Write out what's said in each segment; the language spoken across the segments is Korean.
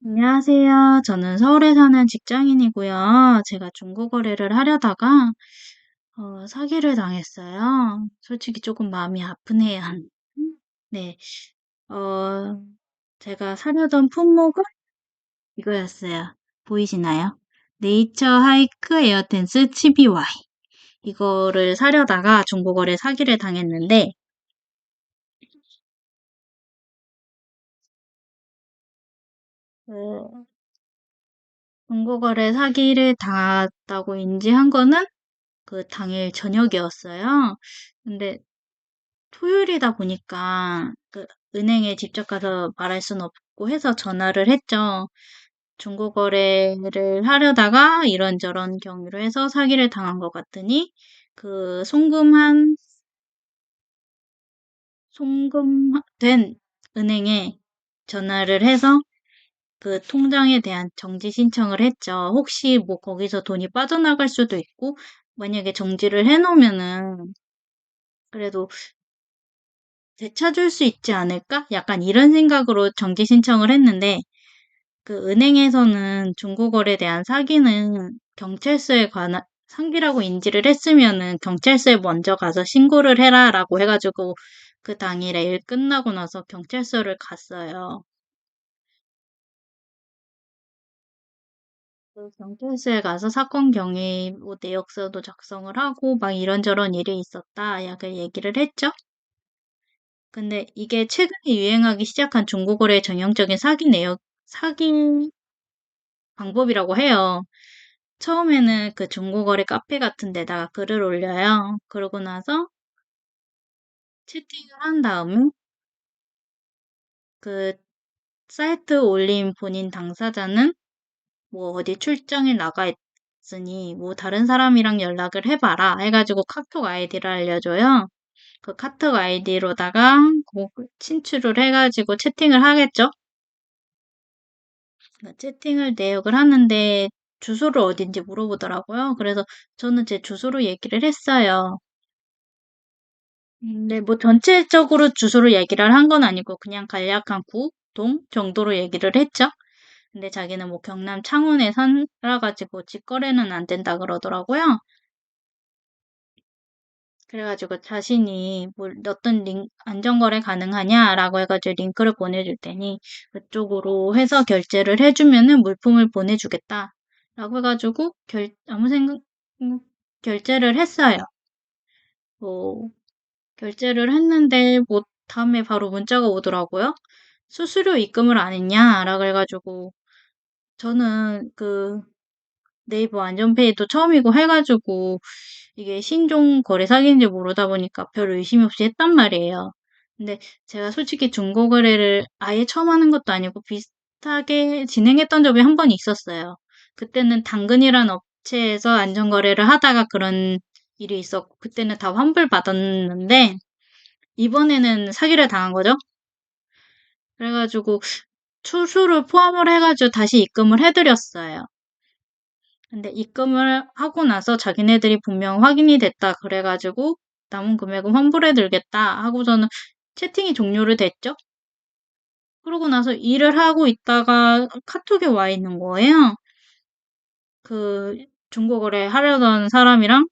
안녕하세요. 저는 서울에 사는 직장인이고요. 제가 중고거래를 하려다가 사기를 당했어요. 솔직히 조금 마음이 아프네요. 네. 어, 제가 사려던 품목은 이거였어요. 보이시나요? 네이처 하이크 에어텐스 12Y. 이거를 사려다가 중고거래 사기를 당했는데, 그 중고거래 사기를 당했다고 인지한 거는 그 당일 저녁이었어요. 근데 토요일이다 보니까 그 은행에 직접 가서 말할 순 없고 해서 전화를 했죠. 중고거래를 하려다가 이런저런 경위로 해서 사기를 당한 것 같으니 그 송금된 은행에 전화를 해서 그 통장에 대한 정지 신청을 했죠. 혹시 뭐 거기서 돈이 빠져나갈 수도 있고 만약에 정지를 해놓으면은 그래도 되찾을 수 있지 않을까? 약간 이런 생각으로 정지 신청을 했는데, 그 은행에서는 중고거래에 대한 사기는 경찰서에 관한 상기라고 인지를 했으면은 경찰서에 먼저 가서 신고를 해라라고 해가지고 그 당일에 일 끝나고 나서 경찰서를 갔어요. 그 경찰서에 가서 사건 경위 뭐 내역서도 작성을 하고 막 이런저런 일이 있었다. 약간 얘기를 했죠. 근데 이게 최근에 유행하기 시작한 중고거래의 전형적인 사기 방법이라고 해요. 처음에는 그 중고거래 카페 같은 데다가 글을 올려요. 그러고 나서 채팅을 한 다음에 그 사이트 올린 본인 당사자는 뭐 어디 출장에 나가 있으니 뭐 다른 사람이랑 연락을 해봐라 해가지고 카톡 아이디를 알려줘요. 그 카톡 아이디로다가 뭐 친추를 해가지고 채팅을 하겠죠. 채팅을 내역을 하는데 주소를 어딘지 물어보더라고요. 그래서 저는 제 주소로 얘기를 했어요. 근데 뭐 전체적으로 주소를 얘기를 한 건 아니고 그냥 간략한 구, 동 정도로 얘기를 했죠. 근데 자기는 뭐 경남 창원에 살아가지고 직거래는 안 된다 그러더라고요. 그래가지고 자신이 뭐 어떤 안전거래 가능하냐라고 해가지고 링크를 보내줄 테니 그쪽으로 해서 결제를 해주면은 물품을 보내주겠다. 라고 해가지고 아무 생각, 결제를 했어요. 뭐, 결제를 했는데 뭐 다음에 바로 문자가 오더라고요. 수수료 입금을 안 했냐? 라고 해가지고 저는 그 네이버 안전페이도 처음이고 해가지고 이게 신종 거래 사기인지 모르다 보니까 별 의심 없이 했단 말이에요. 근데 제가 솔직히 중고거래를 아예 처음 하는 것도 아니고 비슷하게 진행했던 적이 한 번 있었어요. 그때는 당근이란 업체에서 안전거래를 하다가 그런 일이 있었고 그때는 다 환불받았는데 이번에는 사기를 당한 거죠. 그래가지고 수수료 포함을 해가지고 다시 입금을 해드렸어요. 근데 입금을 하고 나서 자기네들이 분명 확인이 됐다 그래가지고 남은 금액은 환불해드리겠다 하고서는 채팅이 종료를 됐죠. 그러고 나서 일을 하고 있다가 카톡에 와 있는 거예요. 그 중고거래 하려던 사람이랑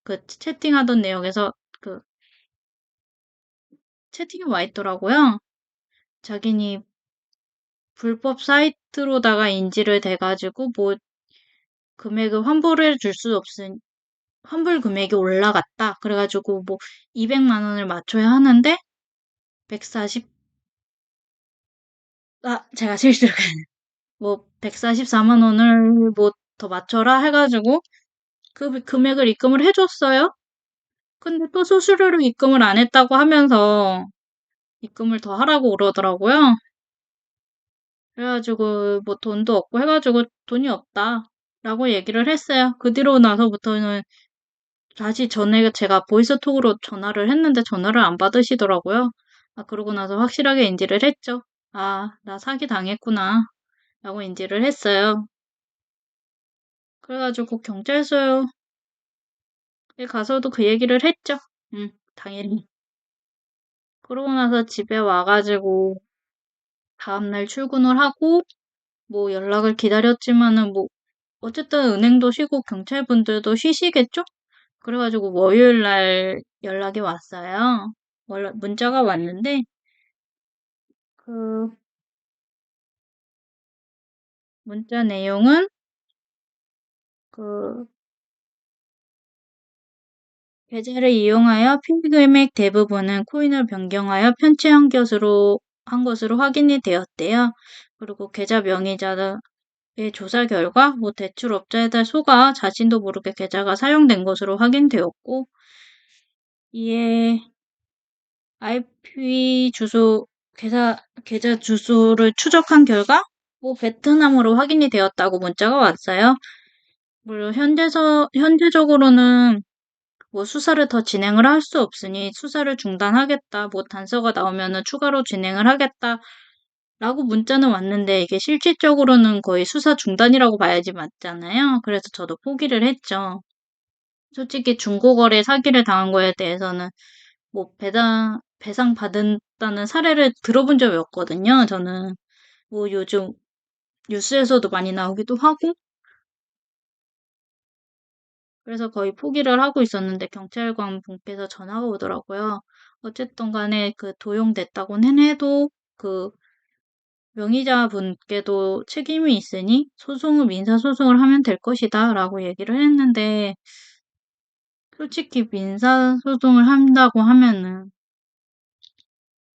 그 채팅하던 내역에서 그 채팅이 와 있더라고요. 자기니 불법 사이트로다가 인지를 돼가지고 뭐 금액을 환불해 줄 수 없으니 환불 금액이 올라갔다. 그래가지고 뭐 200만 원을 맞춰야 하는데 140, 제가 실수를 뭐 144만 원을 뭐 더 맞춰라 해가지고 그 금액을 입금을 해줬어요. 근데 또 수수료를 입금을 안 했다고 하면서 입금을 더 하라고 그러더라고요. 그래가지고 뭐 돈도 없고 해가지고 돈이 없다. 라고 얘기를 했어요. 그 뒤로 나서부터는 다시 전에 제가 보이스톡으로 전화를 했는데 전화를 안 받으시더라고요. 그러고 나서 확실하게 인지를 했죠. 나 사기 당했구나. 라고 인지를 했어요. 그래가지고 경찰서에 가서도 그 얘기를 했죠. 당연히. 그러고 나서 집에 와가지고 다음날 출근을 하고 뭐 연락을 기다렸지만은 뭐 어쨌든 은행도 쉬고 경찰분들도 쉬시겠죠? 그래가지고 월요일 날 연락이 왔어요. 문자가 왔는데 그 문자 내용은 그 계좌를 이용하여 피해 금액 대부분은 코인을 변경하여 편취한 것으로 확인이 되었대요. 그리고 계좌 명의자의 조사 결과 뭐 대출업자에다 속아 자신도 모르게 계좌가 사용된 것으로 확인되었고 이에 IP 주소 계좌 주소를 추적한 결과 뭐 베트남으로 확인이 되었다고 문자가 왔어요. 물론 현재적으로는 뭐 수사를 더 진행을 할 수 없으니 수사를 중단하겠다. 뭐 단서가 나오면은 추가로 진행을 하겠다라고 문자는 왔는데 이게 실질적으로는 거의 수사 중단이라고 봐야지 맞잖아요. 그래서 저도 포기를 했죠. 솔직히 중고거래 사기를 당한 거에 대해서는 뭐 배상 받았다는 사례를 들어본 적이 없거든요. 저는 뭐 요즘 뉴스에서도 많이 나오기도 하고 그래서 거의 포기를 하고 있었는데 경찰관 분께서 전화가 오더라고요. 어쨌든 간에 그 도용됐다고는 해도 그 명의자 분께도 책임이 있으니 민사소송을 하면 될 것이다 라고 얘기를 했는데 솔직히 민사소송을 한다고 하면은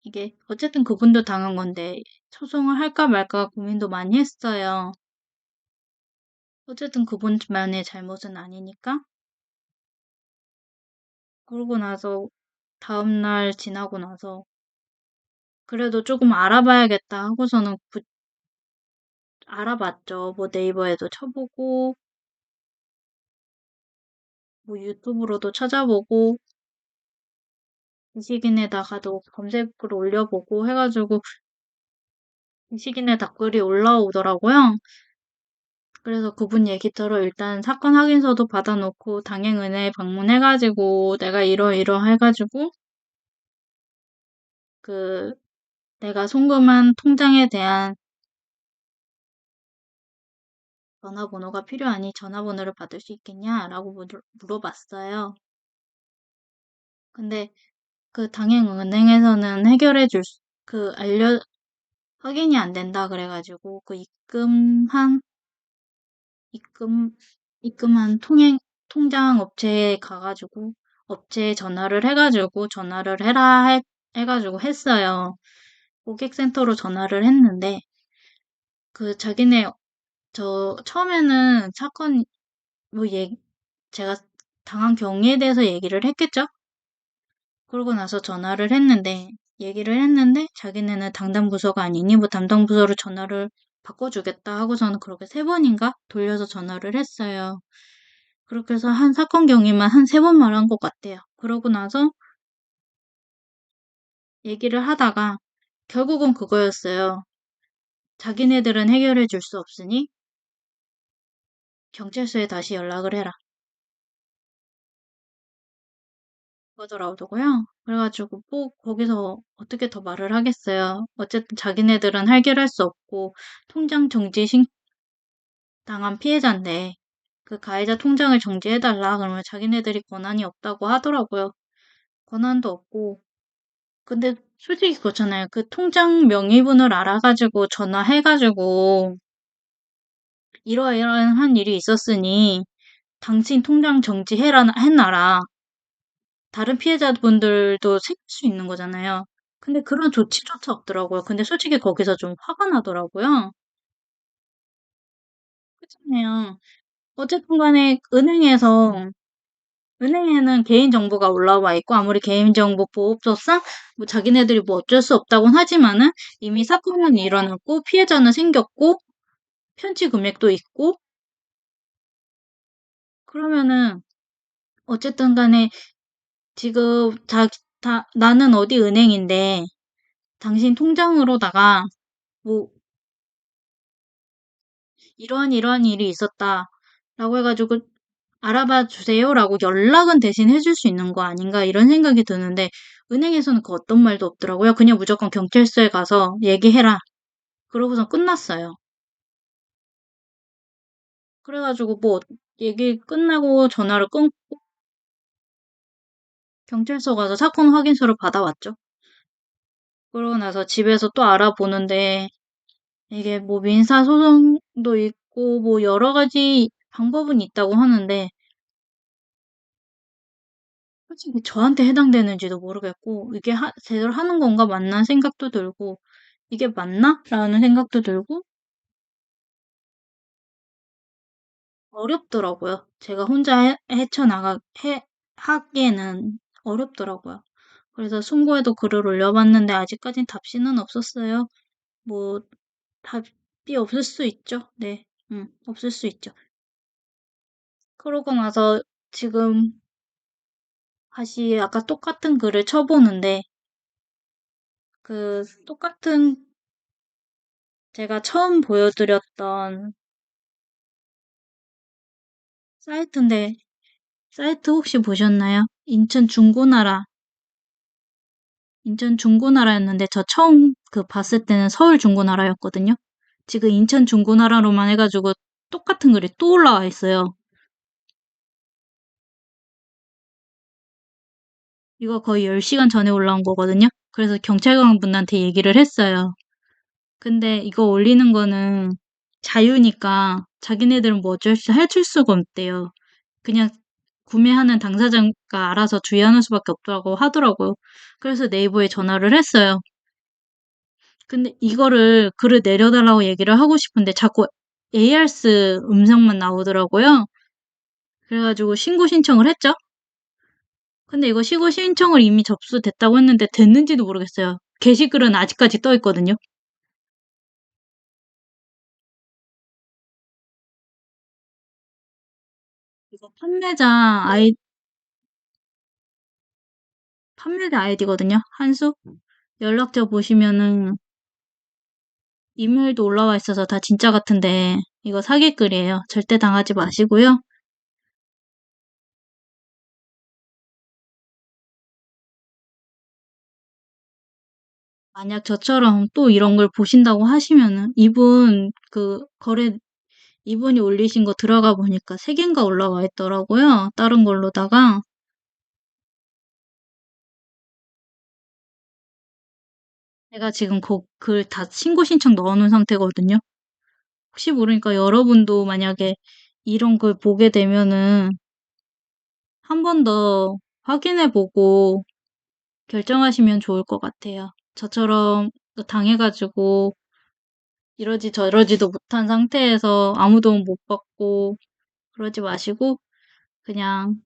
이게 어쨌든 그분도 당한 건데 소송을 할까 말까 고민도 많이 했어요. 어쨌든 그분만의 잘못은 아니니까. 그러고 나서 다음날 지나고 나서 그래도 조금 알아봐야겠다 하고서는 알아봤죠. 뭐 네이버에도 쳐보고 뭐 유튜브로도 찾아보고 이식인에다가도 검색을 올려보고 해가지고 이식인에 댓글이 올라오더라고요. 그래서 그분 얘기대로 일단 사건 확인서도 받아놓고 당행은행에 방문해가지고 내가 이러 해가지고 그 내가 송금한 통장에 대한 전화번호가 필요하니 전화번호를 받을 수 있겠냐라고 물어봤어요. 근데 그 당행은행에서는 확인이 안 된다 그래가지고 입금, 입금한 통장 업체에 가가지고 업체에 전화를 해가지고 했어요. 고객센터로 전화를 했는데 그 자기네 처음에는 뭐 제가 당한 경위에 대해서 얘기를 했겠죠? 그러고 나서 얘기를 했는데, 자기네는 담당 부서가 아니니, 뭐 담당 부서로 전화를 바꿔주겠다 하고서는 그렇게 세 번인가 돌려서 전화를 했어요. 그렇게 해서 한 사건 경위만 한 세 번 말한 것 같아요. 그러고 나서 얘기를 하다가 결국은 그거였어요. 자기네들은 해결해 줄 수 없으니 경찰서에 다시 연락을 해라. 그러더라고요. 그래가지고 뭐 거기서 어떻게 더 말을 하겠어요. 어쨌든 자기네들은 해결할 수 없고 통장 정지 당한 피해자인데 그 가해자 통장을 정지해달라 그러면 자기네들이 권한이 없다고 하더라고요. 권한도 없고 근데 솔직히 그렇잖아요. 그 통장 명의분을 알아가지고 전화해가지고 이러이러한 일이 있었으니 당신 통장 해놔라. 다른 피해자분들도 생길 수 있는 거잖아요. 근데 그런 조치조차 없더라고요. 근데 솔직히 거기서 좀 화가 나더라고요. 그렇잖아요. 어쨌든 간에 은행에는 개인정보가 올라와 있고 아무리 개인정보 보호법상 뭐 자기네들이 뭐 어쩔 수 없다고는 하지만은 이미 사건은 일어났고 피해자는 생겼고 편취 금액도 있고 그러면은 어쨌든 간에 지금 나는 어디 은행인데 당신 통장으로다가 뭐 이러한 일이 있었다라고 해가지고 알아봐 주세요라고 연락은 대신 해줄 수 있는 거 아닌가 이런 생각이 드는데 은행에서는 그 어떤 말도 없더라고요. 그냥 무조건 경찰서에 가서 얘기해라. 그러고서 끝났어요. 그래가지고 뭐 얘기 끝나고 전화를 끊고 경찰서 가서 사건 확인서를 받아왔죠. 그러고 나서 집에서 또 알아보는데 이게 뭐 민사소송도 있고 뭐 여러 가지 방법은 있다고 하는데 솔직히 저한테 해당되는지도 모르겠고 이게 제대로 하는 건가 맞나 생각도 들고 이게 맞나? 라는 생각도 들고 어렵더라고요. 제가 혼자 하기에는 어렵더라고요. 그래서 송고에도 글을 올려봤는데 아직까진 답신은 없었어요. 뭐 답이 없을 수 있죠. 네, 없을 수 있죠. 그러고 나서 지금 다시 아까 똑같은 글을 쳐보는데 그 똑같은 제가 처음 보여드렸던 사이트인데 사이트 혹시 보셨나요? 인천 중고나라였는데 저 처음 그 봤을 때는 서울 중고나라였거든요. 지금 인천 중고나라로만 해가지고 똑같은 글이 또 올라와 있어요. 이거 거의 10시간 전에 올라온 거거든요. 그래서 경찰관 분한테 얘기를 했어요. 근데 이거 올리는 거는 자유니까 자기네들은 뭐 해줄 수가 없대요. 그냥 구매하는 당사자가 알아서 주의하는 수밖에 없다고 하더라고요. 그래서 네이버에 전화를 했어요. 근데 이거를 글을 내려달라고 얘기를 하고 싶은데 자꾸 ARS 음성만 나오더라고요. 그래가지고 신고 신청을 했죠. 근데 이거 신고 신청을 이미 접수됐다고 했는데 됐는지도 모르겠어요. 게시글은 아직까지 떠 있거든요. 이거 판매자 아이디거든요. 한수. 연락처 보시면은 이메일도 올라와 있어서 다 진짜 같은데 이거 사기글이에요. 절대 당하지 마시고요. 만약 저처럼 또 이런 걸 보신다고 하시면은 이분이 올리신 거 들어가 보니까 세 개인가 올라와 있더라고요. 다른 걸로다가 제가 지금 그 글 다 신고 신청 넣어놓은 상태거든요. 혹시 모르니까 여러분도 만약에 이런 걸 보게 되면은 한 번 더 확인해 보고 결정하시면 좋을 것 같아요. 저처럼 당해가지고 이러지 저러지도 못한 상태에서 아무 도움 못 받고 그러지 마시고 그냥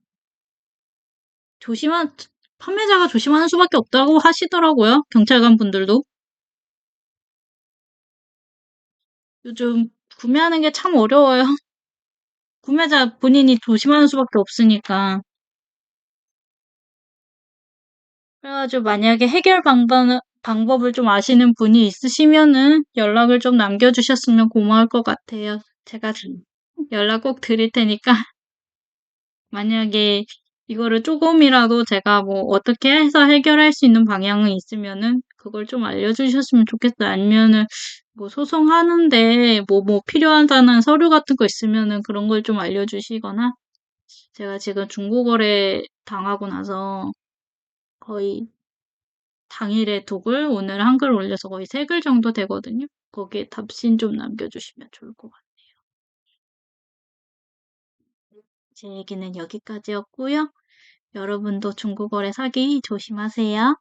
조심한 판매자가 조심하는 수밖에 없다고 하시더라고요. 경찰관 분들도. 요즘 구매하는 게 참 어려워요. 구매자 본인이 조심하는 수밖에 없으니까. 그래가지고 만약에 방법을 좀 아시는 분이 있으시면은 연락을 좀 남겨주셨으면 고마울 것 같아요. 제가 연락 꼭 드릴 테니까 만약에 이거를 조금이라도 제가 뭐 어떻게 해서 해결할 수 있는 방향이 있으면은 그걸 좀 알려주셨으면 좋겠어요. 아니면은 뭐 소송하는데 뭐 필요하다는 서류 같은 거 있으면은 그런 걸 좀 알려주시거나 제가 지금 중고거래 당하고 나서 거의 당일에 두 글, 오늘 한 글 올려서 거의 세 글 정도 되거든요. 거기에 답신 좀 남겨주시면 좋을 것 같아요. 제 얘기는 여기까지였고요. 여러분도 중고거래 사기 조심하세요.